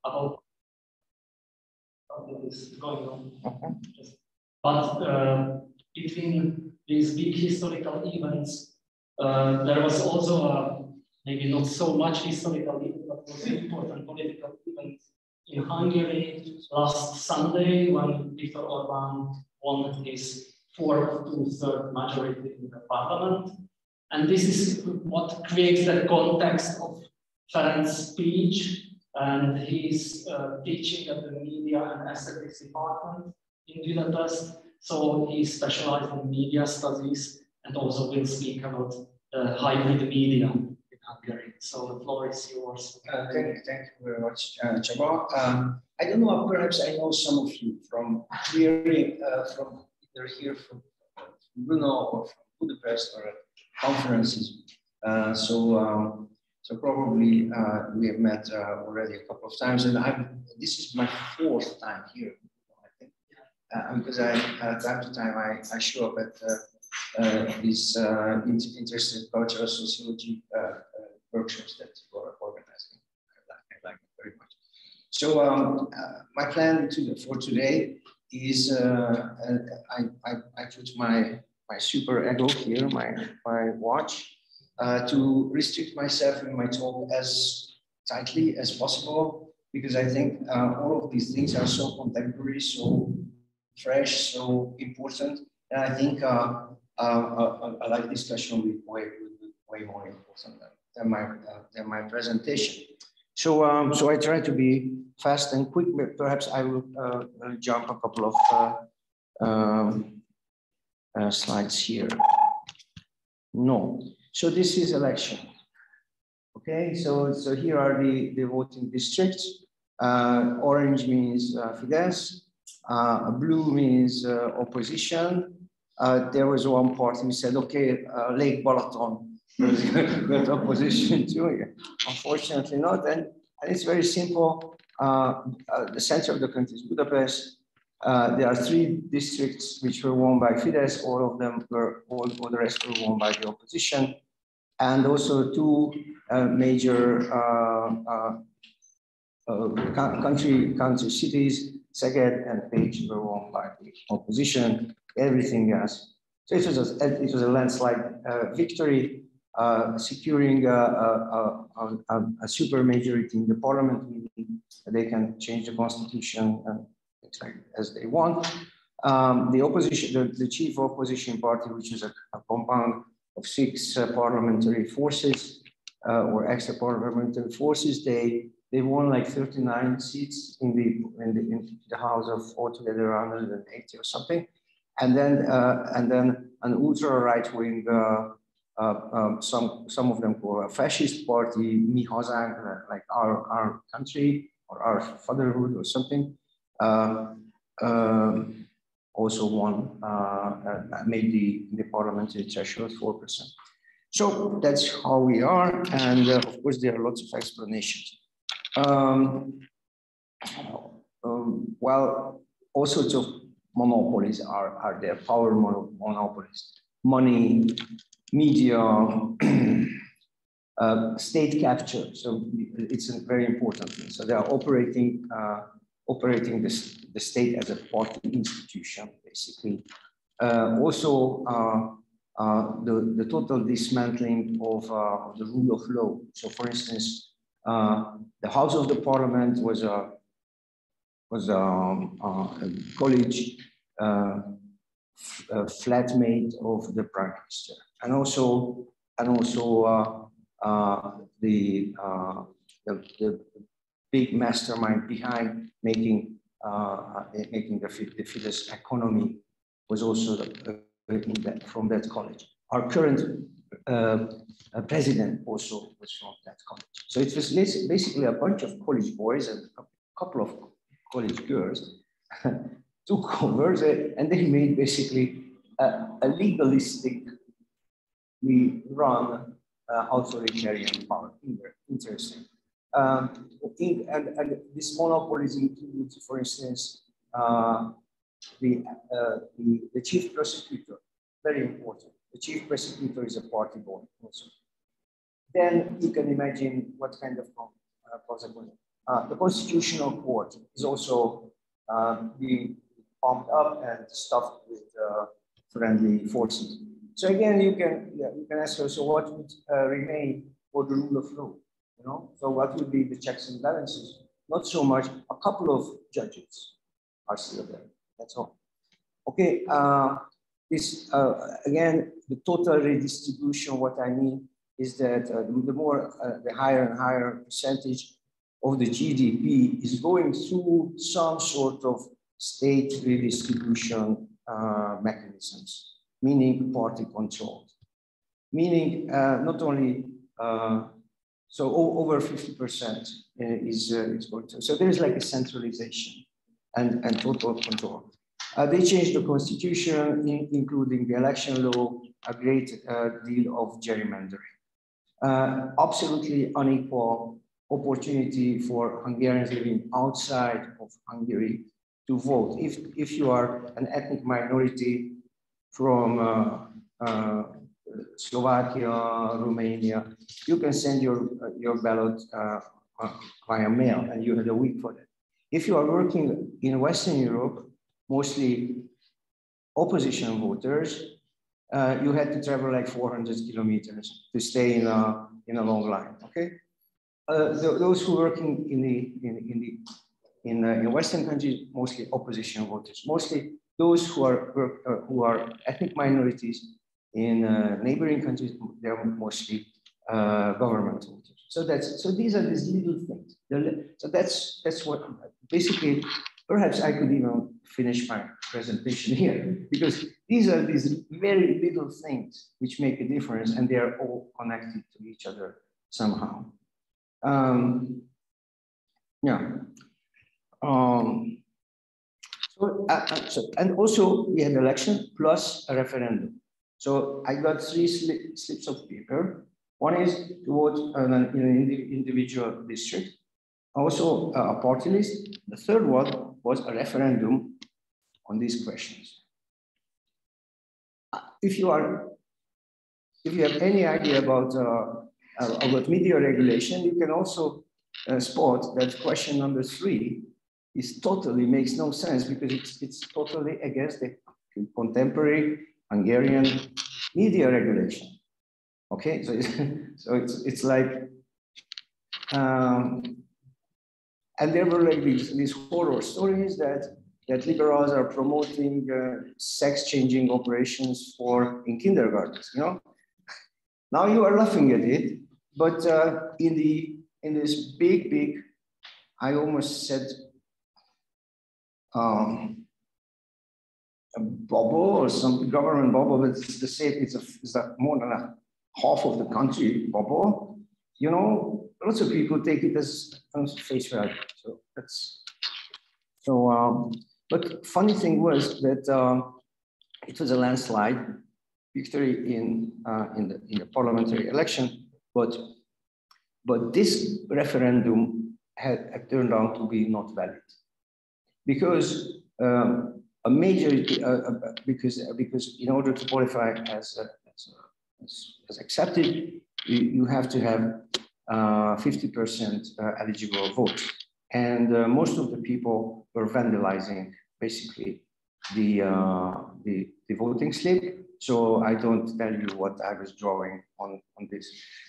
about what is going on. But between these big historical events, there was also maybe not so much historical event, but was an important political event in Hungary last Sunday when Viktor Orbán won his 4 2/3 majority in the parliament. And this is what creates the context of Ferenc's speech and his teaching at the Media and Aesthetics Department in Budapest. So he specialized in media studies and also will speak about the hybrid media in Hungary. So the floor is yours. Thank you very much, Csaba. I don't know, perhaps I know some of you from hearing from either here from Brno or from Budapest or at conferences. So probably we have met already a couple of times, and this is my 4th time here, I think, because time to time I show up at these interesting cultural sociology workshops that you are organizing. I like it very much. So my plan for today is I put my super ego here, my watch, to restrict myself in my talk as tightly as possible, because I think all of these things are so contemporary, so fresh, so important, and I think a live discussion will be way more important than my presentation. So I try to be fast and quick. Perhaps I will jump a couple of slides here. No. So this is election. Okay, so here are the voting districts. Orange means Fidesz, blue means opposition. There was one party who said, okay, Lake Balaton, with opposition too. Unfortunately not, and it's very simple. The center of the country is Budapest. There are 3 districts which were won by Fidesz. All the rest were won by the opposition, and also 2 major country cities, Szeged and Pécs, were won by the opposition. Everything else. So it was a landslide victory, securing a super majority in the parliament, meaning they can change the constitution and things like as they want. The opposition, the chief opposition party, which is a compound of 6 parliamentary forces or extra parliamentary forces, they won like 39 seats in the House of altogether 180 or something. And then an ultra right wing, some of them call a fascist party, Mi Hazánk, like our country or our fatherhood or something, also won, made the parliamentary threshold 4%. So that's how we are, and of course there are lots of explanations. Well, all sorts of monopolies are there, power monopolies, money, media, state capture. So it's a very important thing. So they are operating the state as a party institution, basically. Also, the total dismantling of the rule of law. So, for instance, the House of the Parliament was a college flatmate of the Prime Minister, and also the big mastermind behind making the Fidesz economy was also from that college. Our current president also was from that college. So it was basically a bunch of college boys and a couple of college girls took over, and they made basically a legalistically run authoritarian power. Interesting. And this monopolies include, for instance, the chief prosecutor, very important. The chief prosecutor is a party boy also. Then you can imagine what kind of possible the Constitutional Court is also being pumped up and stuffed with friendly forces. So again, you can ask her, so what would remain for the rule of law? You know, so what would be the checks and balances? Not so much. A couple of judges are still there. That's all. Okay. This again, the total redistribution. What I mean is that the higher and higher percentage of the GDP is going through some sort of state redistribution mechanisms, meaning party controlled, meaning not only so over 50% is going to. So there is like a centralization and total control. They changed the constitution, including the election law, a great deal of gerrymandering. Absolutely unequal opportunity for Hungarians living outside of Hungary to vote. If you are an ethnic minority from Slovakia, Romania, you can send your ballot via mail, and you had a week for that. If you are working in Western Europe, mostly opposition voters, you had to travel like 400 kilometers to stay in a long line. Okay, those who work in Western countries, mostly opposition voters, mostly those who are ethnic minorities in neighboring countries, they are mostly government voters. So these are these little things. So that's what basically. Perhaps I could even finish my presentation here, because these are these very little things which make a difference, and they are all connected to each other somehow. And also we had election plus a referendum. So I got 3 slips of paper. One is to vote in an individual district, also a party list. The third one was a referendum on these questions. If you have any idea about media regulation, you can also spot that question number 3 is totally makes no sense, because it's totally against the contemporary Hungarian media regulation. Okay, so it's like. And there were like these horror stories that liberals are promoting sex-changing operations in kindergartens. You know, now you are laughing at it, but in this big, I almost said a bubble or some government bubble, but it's the same. It's more than a half of the country bubble. You know, lots of people take it as face value. So that's but funny thing was that it was a landslide victory in the parliamentary election, but this referendum had turned out to be not valid, because a majority because in order to qualify as accepted, you have to have 50% eligible votes. And most of the people were vandalizing basically the voting slip. So I don't tell you what I was drawing on this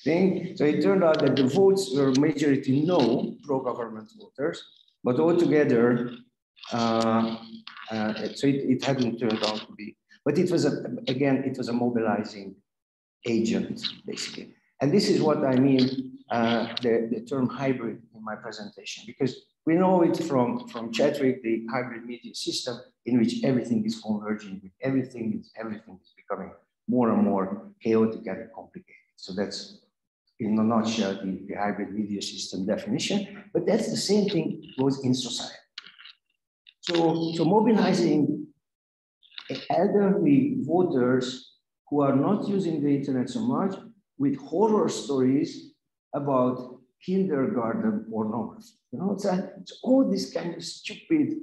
thing. So it turned out that the votes were majority no, pro-government voters, but altogether, so it hadn't turned out to be. But it was it was a mobilizing agent, basically. And this is what I mean, the term hybrid in my presentation, because we know it from Chadwick, the hybrid media system, in which everything is converging, with everything is becoming more and more chaotic and complicated. So that's, in a nutshell, the hybrid media system definition. But that's the same thing goes in society. So mobilizing elderly voters who are not using the internet so much, with horror stories about kindergarten pornography. You know, it's all this kind of stupid.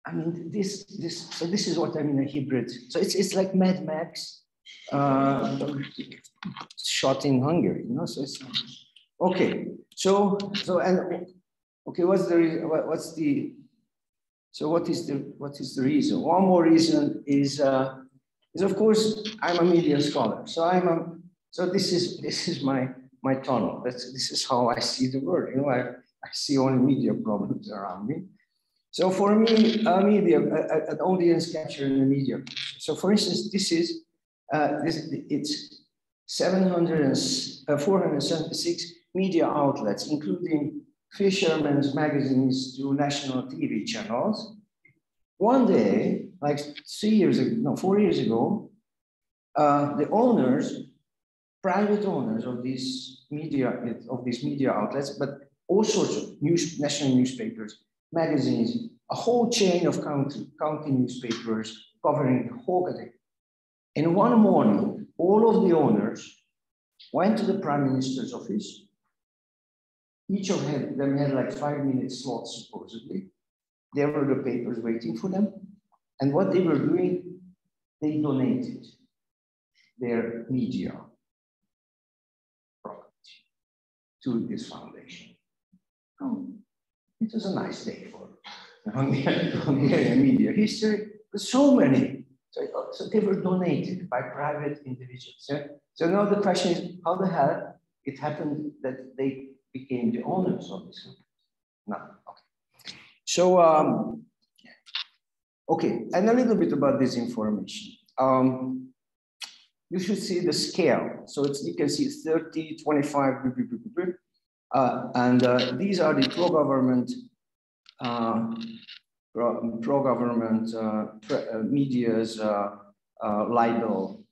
I mean, so this is what I mean, a hybrid. So it's like Mad Max shot in Hungary. You know, so it's okay. So and Okay, what is the reason? One more reason is of course I'm a media scholar. So this is my tunnel. This is how I see the world. You know, I see only media problems around me. So for me, an audience capture in the media. So for instance, it's 476 media outlets, including fishermen's magazines to national TV channels. One day, like 4 years ago, the private owners of these media outlets, but all sorts of national newspapers, magazines, a whole chain of county newspapers covering the whole country. In one morning, all of the owners went to the Prime Minister's office. Each of them had like 5-minute slots, supposedly. There were the papers waiting for them. And what they were doing, they donated their media property to this foundation. Oh, it was a nice day for Hungarian media history, but so many. So they were donated by private individuals. Yeah? So now the question is, how the hell it happened that they became the owners of this company? No, okay. So, okay, and a little bit about disinformation. You should see the scale. So you can see 30, 25, and these are the pro-government media's libel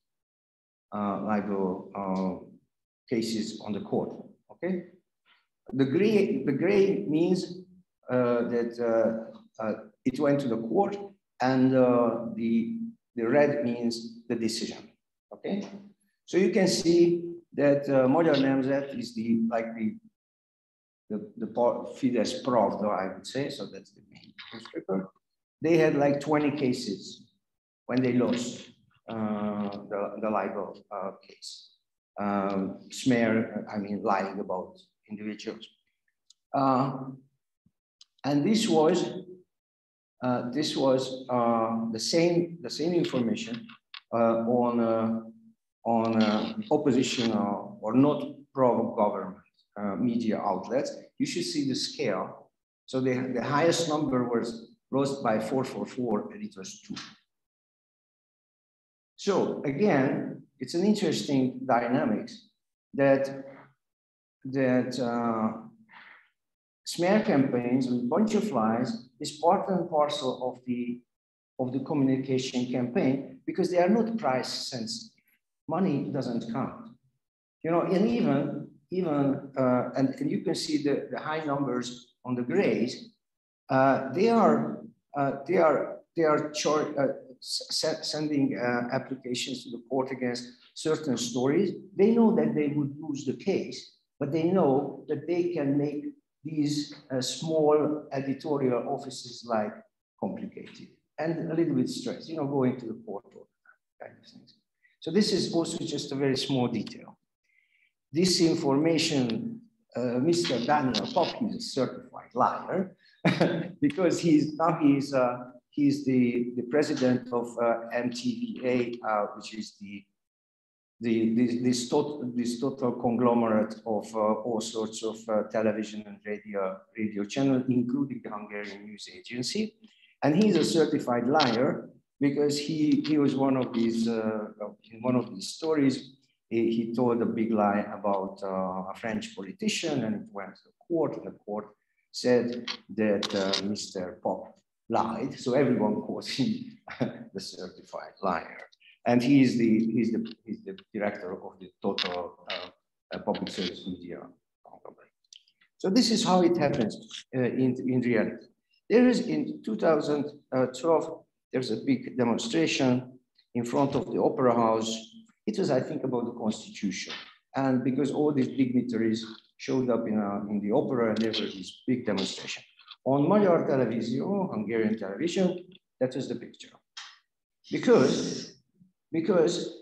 cases on the court. Okay, the gray means that it went to the court, and the red means the decision. Okay, so you can see that Magyar Nemzet is the Fidesz Pravda, I would say, so that's the main newspaper. They had like 20 cases when they lost the libel case. Smear, I mean, lying about individuals. And this was the same information on opposition or not pro-government media outlets. You should see the scale. So the highest number was lost by 444, and it was 2. So again, it's an interesting dynamics that smear campaigns with a bunch of lies is part and parcel of the communication campaign, because they are not price sensitive. Money doesn't count, you know. And even and you can see the high numbers on the grays. They are sending applications to the court against certain stories. They know that they would lose the case, but they know that they can make these small editorial offices like complicated and a little bit stressed, you know, going to the court all the time, kind of things. So this is also just a very small detail. This information, Mr. Daniel Pop is a certified liar because he's the president of MTVA, which is this total conglomerate of all sorts of television and radio channels, including the Hungarian News Agency. And he's a certified liar because he was one of these, in one of these stories, he told a big lie about a French politician, and it went to the court, and the court said that Mr. Pop lied. So everyone calls him the certified liar. And he's the director of the total public service media company. So this is how it happens in reality. There is, in 2012, there's a big demonstration in front of the Opera House. It was, I think, about the Constitution. And because all these dignitaries showed up in the opera, and there was this big demonstration. On Magyar television, Hungarian television, that was the picture. Because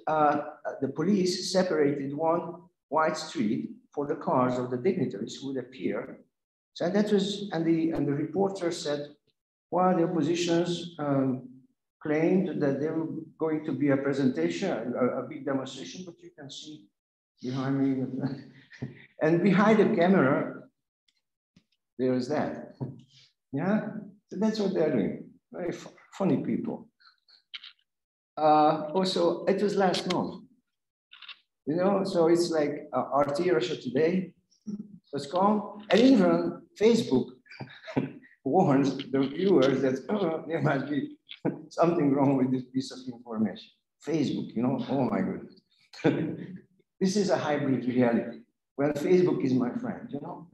the police separated one wide street for the cars of the dignitaries who would appear So that was, and the reporter said, well, the oppositions claimed that there were going to be a presentation, a big demonstration, but you can see behind me. And behind the camera, there is that. Yeah, so that's what they're doing. Very funny people. Also, it was last month. You know, so it's like RT, Russia Today, was gone, and even Facebook warns the viewers that there must be something wrong with this piece of information. Facebook, you know, oh my goodness. This is a hybrid reality. Well, Facebook is my friend, you know,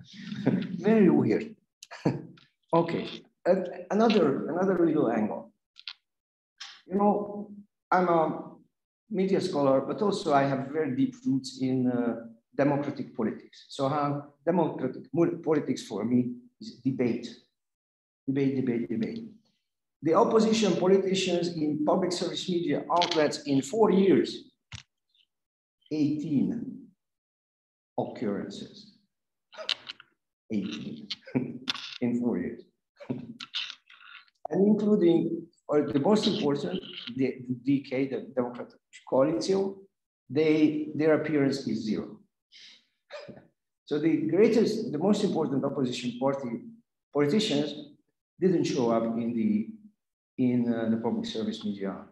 very weird. Okay, another little angle. You know, I'm a media scholar, but also I have very deep roots in democratic politics. So how democratic politics for me is debate. The opposition politicians in public service media outlets in 4 years, 18 occurrences. 18 in 4 years. And including, or the most important, the DK, the Democratic Coalition, their appearance is 0. So the most important opposition party politicians didn't show up in the public service media.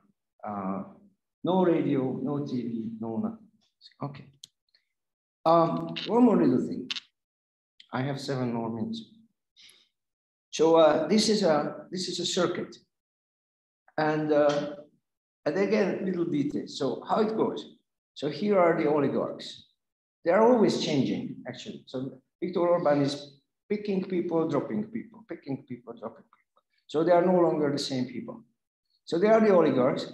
No radio, no TV, no nothing. Okay. One more little thing. I have 7 more minutes. So this is a circuit, and again, little details. So how it goes. So here are the oligarchs. They are always changing, actually. So Viktor Orban is picking people, dropping people, picking people, dropping people. So they are no longer the same people. So they are the oligarchs.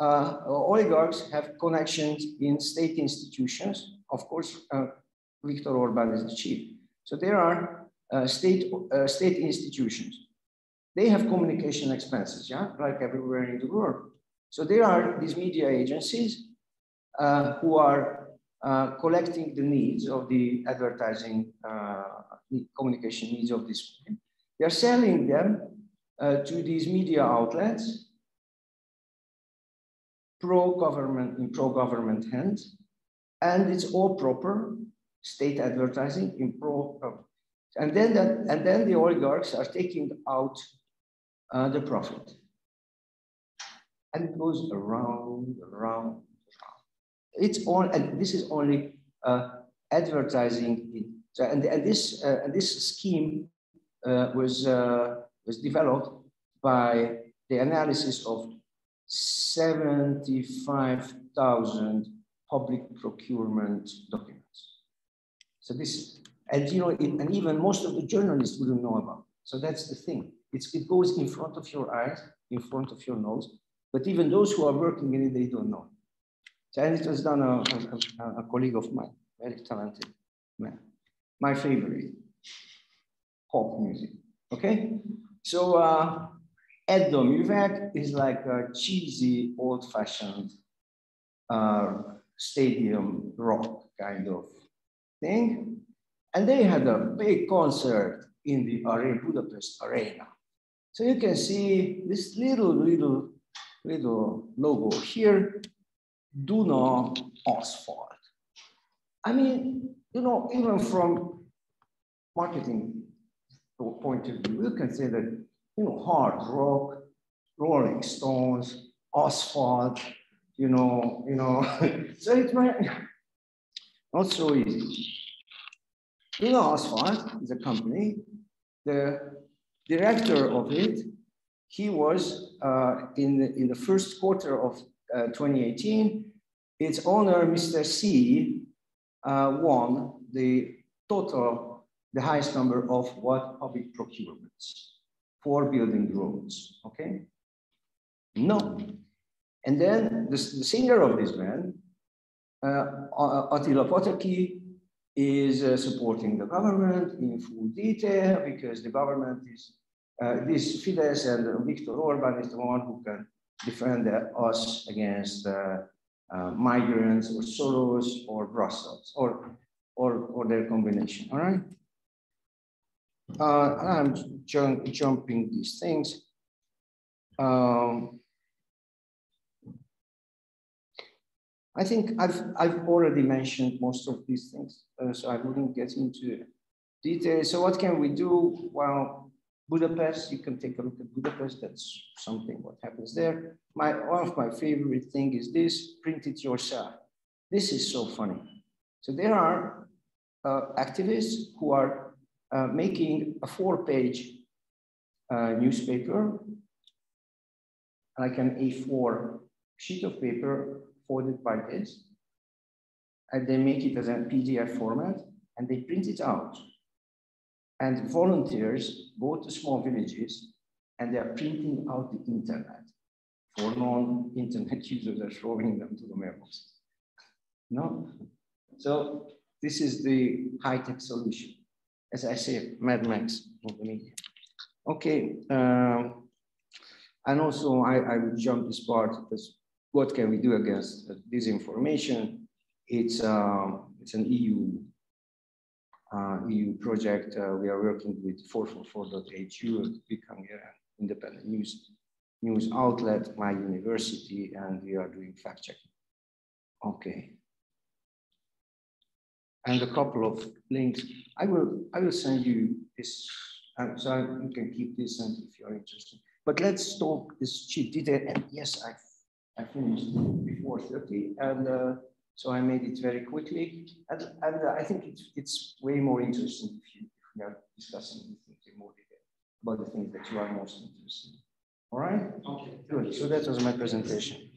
Oligarchs have connections in state institutions. Of course, Viktor Orban is the chief. So there are state institutions. They have communication expenses, yeah, like everywhere in the world. So there are these media agencies who are collecting the needs of the advertising communication needs of this. They're selling them to these media outlets, pro-government, in pro-government hands, and it's all proper state advertising in pro. And then the oligarchs are taking out the profit, and it goes around. It's all, and this is only advertising. So, and this scheme was developed by the analysis of 75,000 public procurement documents. So this, and you know, and even most of the journalists wouldn't know about it. So that's the thing. It goes in front of your eyes, in front of your nose, but even those who are working in it, they don't know. So, and it was done a colleague of mine, very talented man. My favorite, pop music, okay? So Edda Művek is like a cheesy, old-fashioned stadium rock kind of thing. And they had a big concert in the Budapest arena. So you can see this little logo here, Duna asphalt. I mean, you know, even from marketing point of view, you can say that, you know, hard rock, Rolling Stones, asphalt, you know, so it's not so easy. Duna Asphalt is a company. The director of it, he was in the first quarter of 2018, its owner, Mr. C, won the highest number of public procurements for building roads, okay? No. And then the singer of this band, Attila Pataki, is supporting the government in full detail because the government is, this Fidesz and Viktor Orban is the one who can defend us against migrants or Soros or Brussels or their combination, all right? I'm jumping these things. I think I've already mentioned most of these things, so I wouldn't get into details. So what can we do? Well, Budapest, you can take a look at Budapest. That's something what happens there. One of my favorite thing is this: print it yourself. This is so funny. So there are activists who are making a 4-page newspaper, like an A4 sheet of paper folded by this, and they make it as a PDF format, and they print it out. And volunteers go to small villages, and they are printing out the internet for non-internet users are showing them to the mailbox. No? So this is the high-tech solution. As I say, Mad Max in the media. Okay, and also I would jump this part because what can we do against disinformation? It's an EU project. We are working with 444.hu, a big Hungarian independent news outlet, my university, and we are doing fact checking. Okay. And a couple of links. I will send you this, so you can keep this and if you're interested. But let's talk this cheap detail. And yes, I finished before 30, and so I made it very quickly. And I think it's way more interesting if we are discussing things in more detail about the things that you are most interested in. All right? Okay. Good. So that was my presentation.